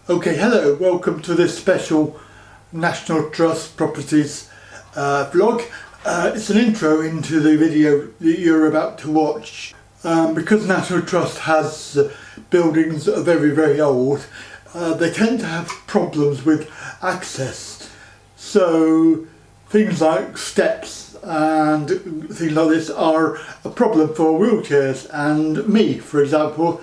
Okay, hello, welcome to this special National Trust Properties vlog. It's an intro into the video that you're about to watch. Because National Trust has buildings that are very, very old, they tend to have problems with access. So things like steps and things like this are a problem for wheelchairs and me, for example,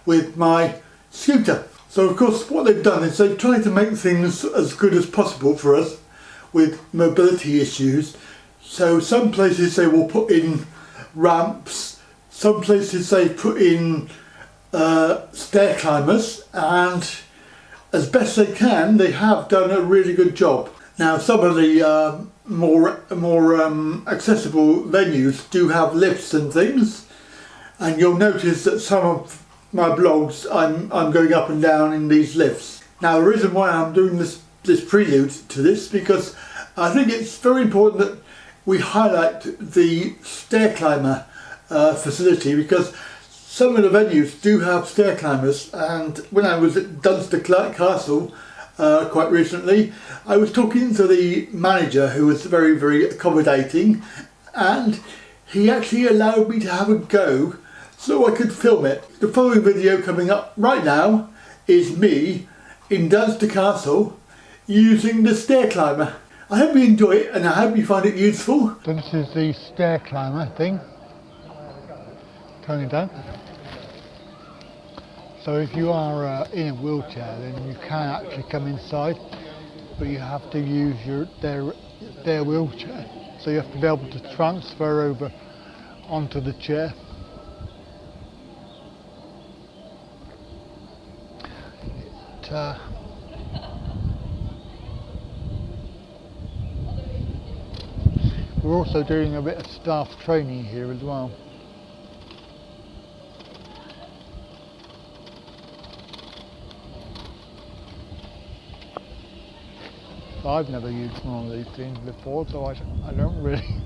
with my scooter. So of course what they've done is they've tried to make things as good as possible for us with mobility issues. So some places they will put in ramps, some places they put in stair climbers, and as best they can they have done a really good job. Now some of the more accessible venues do have lifts and things, and you'll notice that some of my blogs I'm going up and down in these lifts. Now the reason why I'm doing this prelude to this, because I think it's very important that we highlight the stair climber facility, because some of the venues do have stair climbers. And when I was at Dunster Castle quite recently, I was talking to the manager, who was very, very accommodating, and he actually allowed me to have a go so I could film it. The following video coming up right now is me in Dunster Castle using the stair climber. I hope you enjoy it and I hope you find it useful. So this is the stair climber thing, turning down. So if you are in a wheelchair, then you can actually come inside, but you have to use their wheelchair. So you have to be able to transfer over onto the chair. We're also doing a bit of staff training here as well. I've never used one of these things before, so I don't really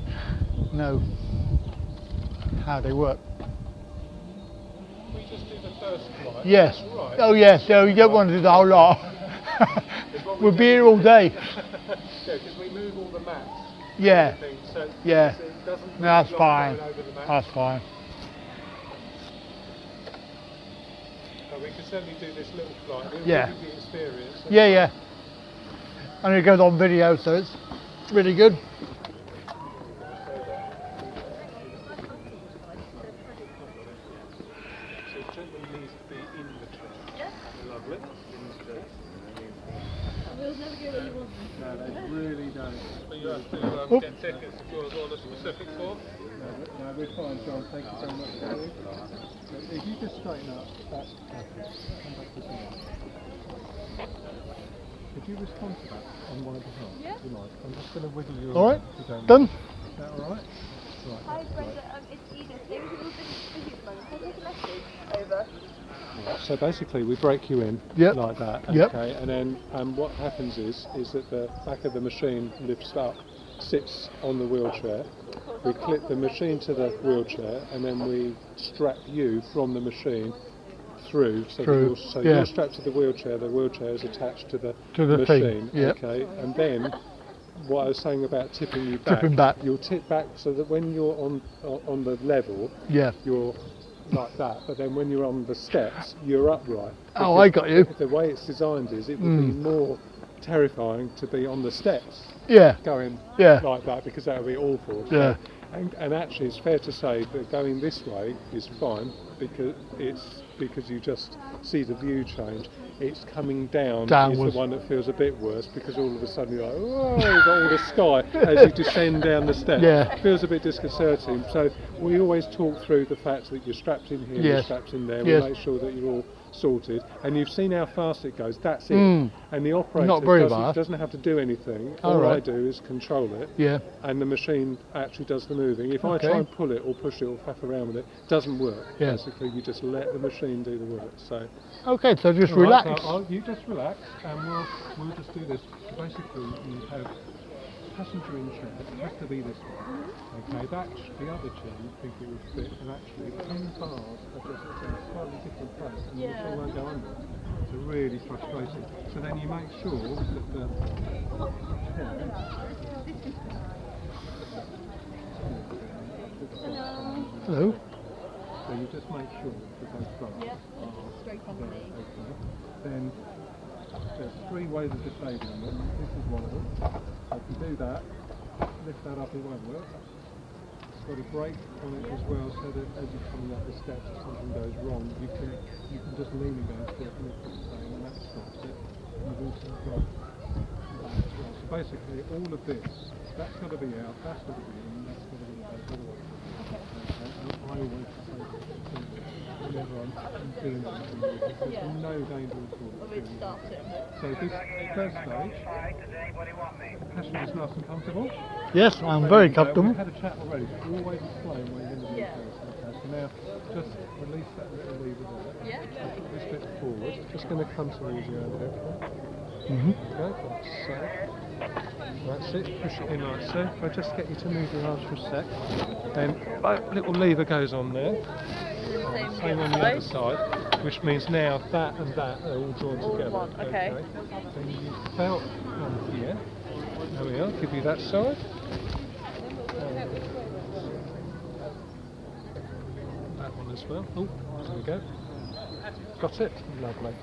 know how they work. We just do the first flight. Yes. Right. Oh yes, so you don't want to do the whole lot. We'll be here all day. Yeah, because we move all the mats. Yeah. So Yeah. it doesn't. No, that's fine. That's fine. So we can certainly do this little flight. It'll Yeah. give you the experience. Yeah. And it goes on video, so it's really good. No, they really don't. But you have to get tickets if you're on a specific form. No, we're fine, John. Thank you so much. If you just straighten up, that's perfect. Come back to me. Could you respond to that on my behalf? Yeah. You might. I'm just going to wiggle you. All right. Done. Is that all right? Right. Hi, Brenda. It's Edith. There was a little bit of Can I take a message? Over. So basically we break you in like that, okay, and then what happens is that the back of the machine lifts up, sits on the wheelchair, we clip the machine to the wheelchair, and then we strap you from the machine through, so you're strapped to the wheelchair is attached to the machine, okay, and then what I was saying about tipping you back, you'll tip back so that when you're on the level, you're like that, but then when you're on the steps, you're upright. Oh, I got you. The way it's designed is it would be more terrifying to be on the steps going like that, because that would be awful. And actually it's fair to say that going this way is fine, because you just see the view change. It's coming downwards. Is the one that feels a bit worse, because all of a sudden you're like, oh, you've got all the sky as you descend down the steps. It feels a bit disconcerting. So we always talk through the fact that you're strapped in here, you're strapped in there, we make sure that you're all sorted, and you've seen how fast it goes, that's it. And the operator doesn't have to do anything. All I do is control it, and the machine actually does the moving. If I try and pull it or push it or faff around with it, it doesn't work. Basically you just let the machine do the work. So okay, so just relax. So you just relax, and we'll just do this. Basically you have passenger in chair, it has to be this one. Okay, that's the other chair you think it would fit, and actually 10 bars are just in a slightly different place, and the machine won't go under. are really frustrating. So then you make sure that the Hello. so you just make sure that those bolts are straight on there, me. okay. Then there's 3 ways of disabling them. This is one of them. So if you do that, lift that up, it won't work. It's got a brake on it as well, so that as you're coming up the steps, if something goes wrong, you can just lean against it and lift it down, and that stops it. You've also got that as well. So basically, all of this, that's got to be out, that's got to be in, that's got to be out, otherwise. Okay. And I always say whenever I'm doing anything, there's no danger at all. So this first stage, passenger's nice and comfortable. Yes, I'm very comfortable. We've had a chat already, but always explain where you're going to do first. Okay, so now just release that little lever there. Yeah. Put this bit forward, just going to come towards you over there. Mm-hmm. Okay, like so. That's it, push it in like so. If I just get you to move your arms for a sec, then that little lever goes on there. Same on the other side, which means now that and that are all joined together. One. Okay. Then you use the belt on here. There we are, give you that side. That one as well. Oh, there we go. Got it. Lovely.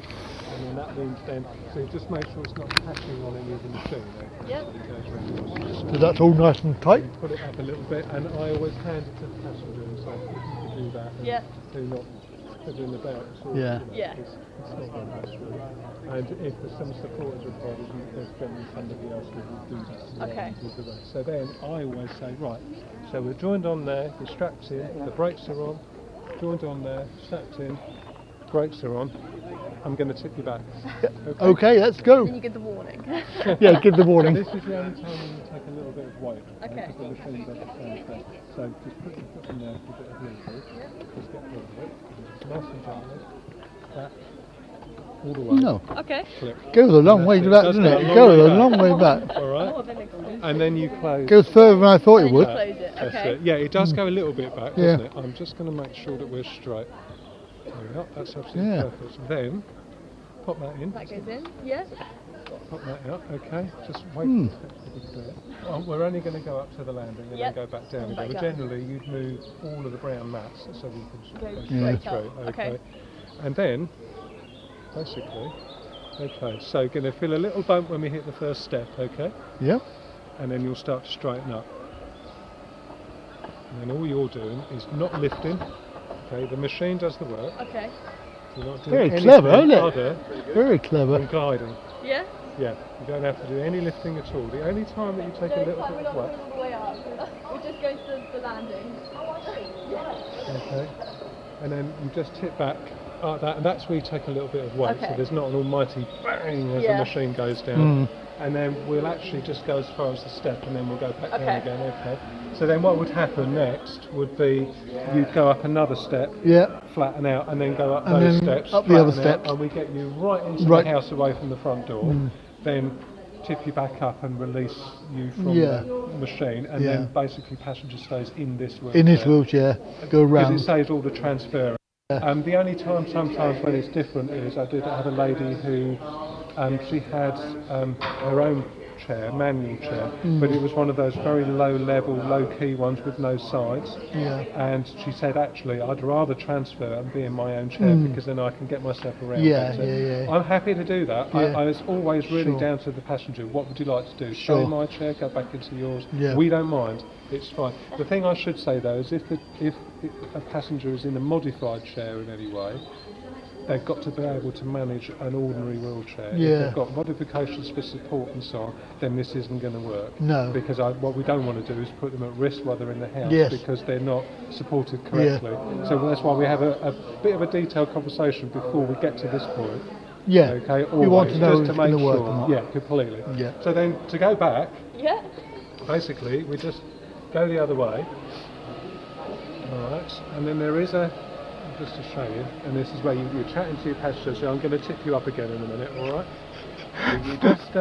And then that means then, so just make sure it's not catching on any of the machine. Yep. So that's all nice and tight. You put it up a little bit, and I always hand it to the passenger and say, if you could do that, and do not put it in the belt. So, Yeah. It's not very much really. And if there's some support is required, there's generally somebody else who will do that. Okay. With the rest. So then I always say, right, so we're joined on there, you're strapped in, the brakes are on, joined on there, strapped in, brakes are on. I'm going to tip you back. Okay, let's go. Then you get the warning. Yeah, give the warning. This is the only time when you take a little bit of weight. Okay. Because the machine doesn't stand. So just put your foot in there for a bit of leverage. Just get rid of it. Nice and gently. That. All the way. No. Okay. Click. Goes a long way back, doesn't it? It goes a long way back. Alright. And then you close. Goes further than I thought it would. Close it. That's Okay. it. Yeah, it does go a little bit back, doesn't it? I'm just going to make sure that we're straight. There we are. That's absolutely perfect. Then pop that in. That goes in. Yeah. Pop that out. Okay. Just wait. We're only going to go up to the landing and then go back down again. But generally, you'd move all of the brown mats so we can go straight through. Okay. And then, basically, so going to feel a little bump when we hit the first step. Okay. Yep. And then you'll start to straighten up. And then all you're doing is not lifting. Okay, the machine does the work. Okay. You're not doing Very anything clever, isn't it? other Very clever. than guiding. Yeah. Yeah, you don't have to do any lifting at all. The only time that you take a little We're bit not of weight. going all the way up. We're just going to the landing. Okay. And then you just tip back like that, and that's where you take a little bit of weight. Okay. So there's not an almighty bang as the machine goes down. And then we'll actually just go as far as the step, and then we'll go back down again. Okay. So then what would happen next would be you'd go up another step, flatten out, and then go up And those then steps, up the other flatten out, steps. and we get you right into the house away from the front door. Then tip you back up and release you from the machine, and then basically passenger stays in this wheelchair. In this wheelchair, go round. Because it saves all the transfer. The only time sometimes when it's different is I did have a lady who she had her own chair, manual chair, but it was one of those very low level, low key ones with no sides. And she said, actually, I'd rather transfer and be in my own chair because then I can get myself around better. I'm happy to do that. I was always really down to the passenger. What would you like to do? Stay in my chair, go back into yours. We don't mind. It's fine. The thing I should say though is if a passenger is in a modified chair in any way, they've got to be able to manage an ordinary wheelchair. If they've got modifications for support and so on, then this isn't going to work. No. Because what we don't want to do is put them at risk while they're in the house because they're not supported correctly. So that's why we have a bit of a detailed conversation before we get to this point. Okay, always, you want to know just if to it's make going to work sure. or not. Yeah, completely. Yeah. So then to go back, basically we just go the other way. Alright, and then there is just to show you, and this is where you're chatting to your passenger, so I'm going to tip you up again in a minute, alright? So you just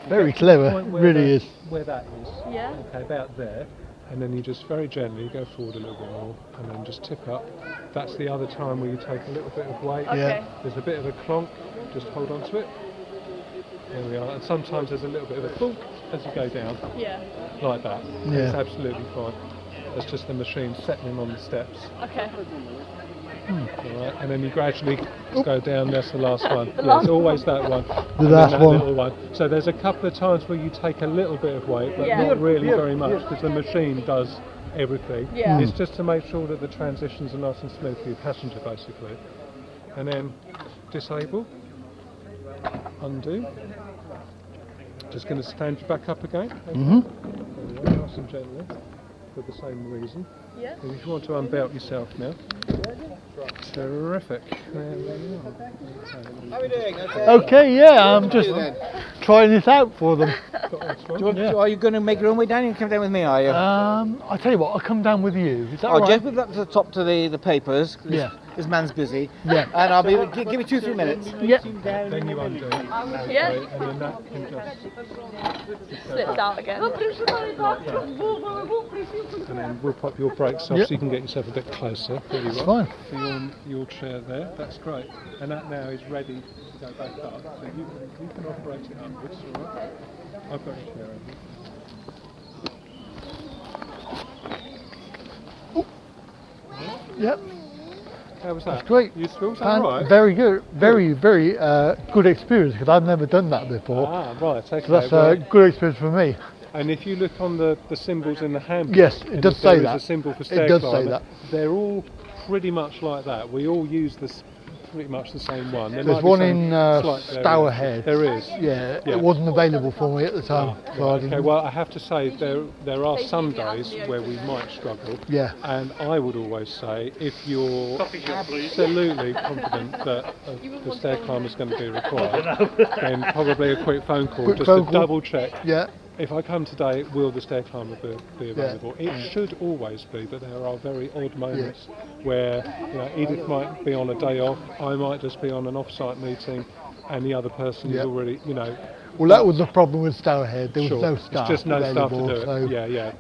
very clever, really is. Where that is. Okay, about there. and then you just very gently go forward a little bit more, and then just tip up. That's the other time where you take a little bit of weight. Okay. There's a bit of a clonk, just hold on to it. There we are, and sometimes there's a little bit of a thunk as you go down, Yeah. like that. Yeah. It's absolutely fine. That's just the machine settling on the steps. Okay. Alright, and then you gradually go down, that's the last one. The Yeah, last it's always that one. The And then last that one. little one. So there's a couple of times where you take a little bit of weight, but Yeah. not really very much, because the machine does everything. Yeah. It's just to make sure that the transitions are nice and smooth for your passenger, basically. And then disable, undo. Just going to stand you back up again. Nice and gently, for the same reason. Yeah. And if you want to unbelt yourself now. Terrific. There we are. How are we doing? Okay. Okay, yeah, I'm just trying this out for them. Are you going to make your own way down? You can come down with me, are you? I'll tell you what, I'll come down with you. Is that I'll right? just move up to the top to the papers. 'Cause Yeah. This man's busy. Yeah. And I'll be. Give me 2-3 minutes. Yeah. Then you undo. Yeah. Okay, and then that can just Slips out again. and then we'll pop your brakes off Yep. so you can get yourself a bit closer. There you It's are. fine. For your chair there. That's great. And that now is ready to go back up. So you can operate it upwards, alright? I've got a chair over here. Yep. How was that? That's great. Useful? Is that right? Very good. Very, very good experience because I've never done that before. Ah, right. Okay. So that's well, a good experience for me. and if you look on the symbols in the handbook, Yes, it and does if there say is that. a symbol for It stair does say climber, that. they're all pretty much like that. We all use this pretty much the same one. There There's might be one some in slight Stour variation. Head. There is. Yeah, Yeah. it wasn't available for me at the time. So I Okay, didn't. well, I have to say there are some days where we might struggle. Yeah. And I would always say, if you're absolutely confident that the stair climb is going to be required, then probably a quick phone call Quick just phone to call. double check. Yeah. If I come today, will the stair climber be available? It should always be, but there are very odd moments where Edith might be on a day off, I might just be on an off-site meeting, and the other person is already, Well, that was the problem with Stour Head. There was sure. no staff It's just no staff to available. do it. So,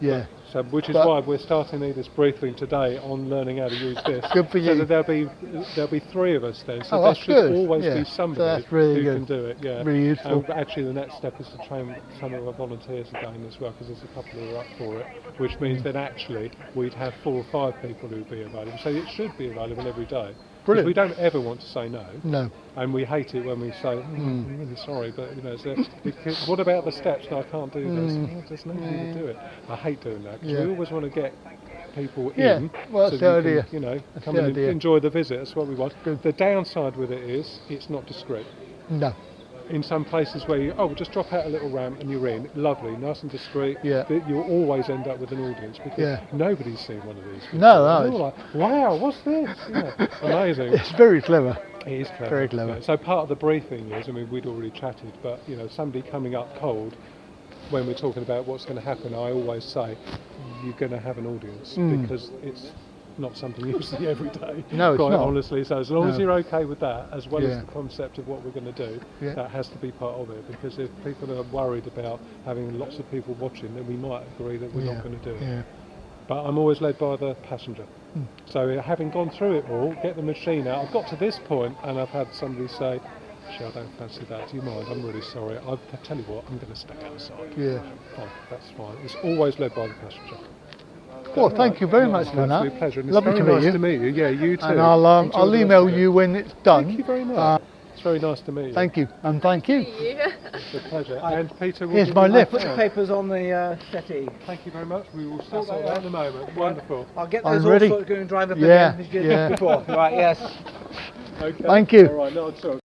Yeah. So, which is But- why we're starting Edith's briefing today on learning how to use this. Good for So you. that there'll be 3 of us then. So Oh, there that's should good. always Yeah. be So somebody that's really who good. can do it. Yeah. Really useful. And actually, the next step is to train some of our volunteers again as well, because there's a couple who are up for it. Which means that actually we'd have 4 or 5 people who'd be available. So it should be available every day. Because Brilliant. we don't ever want to say no. No. And we hate it when we say, I'm really sorry, but what about the steps? No, I can't do this. Well, there's no need to do it. I hate doing that because we always want to get people Yeah, in, well, so that's the you idea. can, That's come the and idea. enjoy the visit. That's what we want. Good. The downside with it is it's not discreet. No. In some places where we'll just drop out a little ramp and you're in, lovely, nice and discreet. Yeah. But you'll always end up with an audience because Yeah. nobody's seen one of these. Before. No, no, And they're all like, wow, what's this? Amazing. It's very clever. It is clever. Very clever. Yeah. So part of the briefing is, we'd already chatted, but somebody coming up cold, when we're talking about what's going to happen, I always say you're going to have an audience because it's not something you see every day. No, it's quite not. honestly. So as long as No. you're okay with that, as well as Yeah. the concept of what we're going to do, Yeah. that has to be part of it. Because if people are worried about having lots of people watching, then we might agree that we're not going to do it. Yeah. But I'm always led by the passenger. So having gone through it all, get the machine out, I've got to this point and I've had somebody say, actually I don't fancy that, do you mind? I'm really sorry. I tell you what, I'm going to stay outside. Yeah. Fine, that's fine. It's always led by the passenger. Well, thank you very No, much it's for an that. absolute pleasure. And Lovely it's to very meet nice you. to meet you. Yeah, you too. And Enjoy I'll the email rest of you it. when it's done. Thank you very much. It's very nice to meet you. Thank you, and thank you. It's a pleasure. And Peter, will Here's give my you lift. Put the hand. papers on the settee. Thank you very much. We will sort that out in a moment. Wonderful. I'll get I'm those all ready. sorted, go and drive up Yeah, again as you did yeah. before. Right, yes. Okay. Thank you. All right, no, it's all.